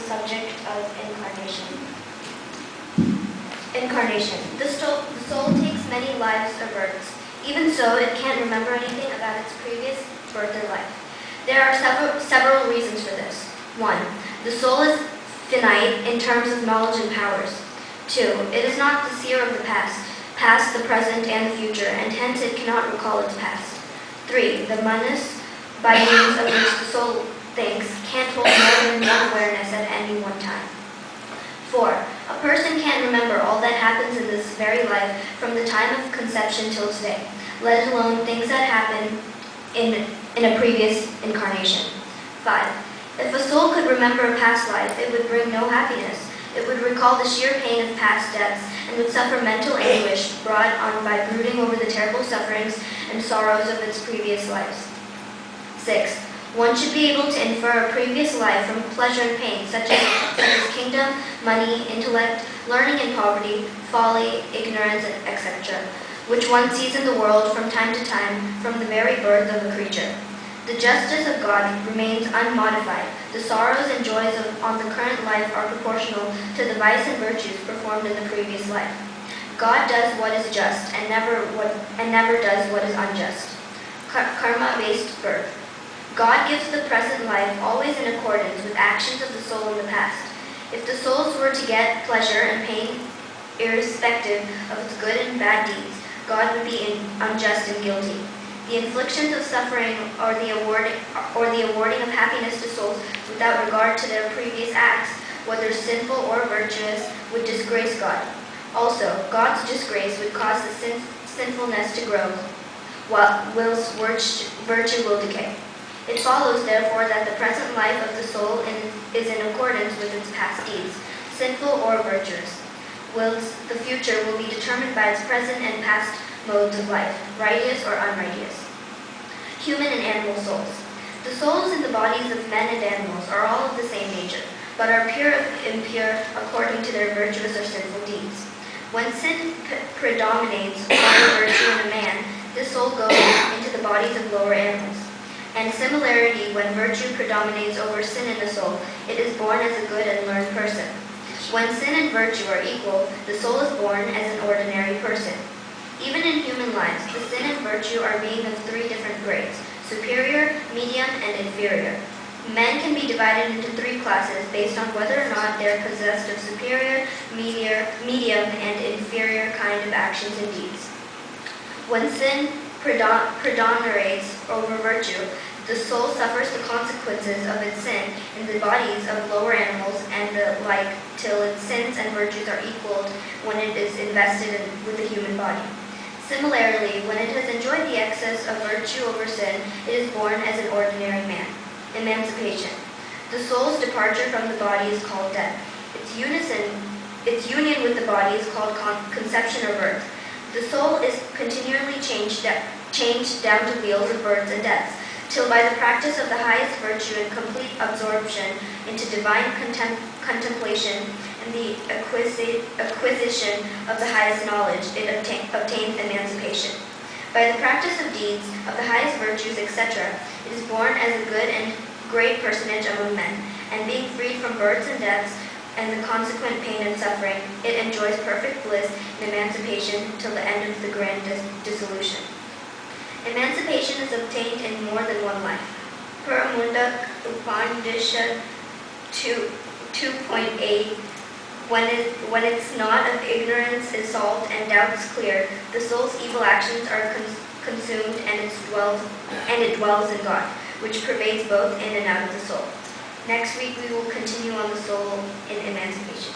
subject of incarnation. Incarnation. The soul takes many lives or births. Even so, it can't remember anything about its previous birth or life. There are several reasons for this. 1. The soul is finite in terms of knowledge and powers. 2. It is not the seer of the past, the present, and the future, and hence it cannot recall its past. 3. The manas, by means of which the soul thinks, can't hold more than one awareness at any one time. 4. A person can't remember all that happens in this very life from the time of conception till today, let alone things that happen in a previous incarnation. 5. If a soul could remember a past life, it would bring no happiness. It would recall the sheer pain of past deaths and would suffer mental anguish brought on by brooding over the terrible sufferings and sorrows of its previous lives. 6. One should be able to infer a previous life from pleasure and pain, such as kingdom, money, intellect, learning and poverty, folly, ignorance, etc., which one sees in the world from time to time from the very birth of a creature. The justice of God remains unmodified. The sorrows and joys on the current life are proportional to the vice and virtues performed in the previous life. God does what is just and never does what is unjust. Karma-based birth. God gives the present life always in accordance with actions of the soul in the past. If the souls were to get pleasure and pain irrespective of its good and bad deeds, God would be unjust and guilty. The inflictions of suffering or the awarding of happiness to souls without regard to their previous acts, whether sinful or virtuous, would disgrace God. Also, God's disgrace would cause the sinfulness to grow, whilst virtue will decay. It follows, therefore, that the present life of the soul is in accordance with its past deeds, sinful or virtuous, whilst the future will be determined by its present and past modes of life, righteous or unrighteous. Human and animal souls. The souls in the bodies of men and animals are all of the same nature, but are pure or impure according to their virtuous or sinful deeds. When sin predominates over virtue in a man, this soul goes into the bodies of lower animals. And similarly, when virtue predominates over sin in the soul, it is born as a good and learned person. When sin and virtue are equal, the soul is born as an ordinary person. Even in human lives, the sin and virtue are being of 3 different grades: superior, medium, and inferior. Men can be divided into 3 classes based on whether or not they are possessed of superior, medium, and inferior kind of actions and deeds. When sin predominates over virtue, the soul suffers the consequences of its sin in the bodies of lower animals and the like till its sins and virtues are equaled when it is invested with the human body. Similarly, when it has enjoyed the excess of virtue over sin, it is born as an ordinary man. Emancipation. The soul's departure from the body is called death. Its union with the body is called conception or birth. The soul is continually changed down to wheels of births and deaths, till by the practice of the highest virtue and complete absorption into divine contemplation and the acquisition of the highest knowledge, it obtains emancipation. By the practice of deeds, of the highest virtues, etc., it is born as a good and great personage among men, and being freed from births and deaths and the consequent pain and suffering, it enjoys perfect bliss and emancipation till the end of the grand dissolution. Emancipation is obtained in more than one life. Per Mundak Upanishad 2.8, when its knot of ignorance is solved and doubts cleared, the soul's evil actions are consumed and it dwells in God, which pervades both in and out of the soul. Next week we will continue on the soul in emancipation.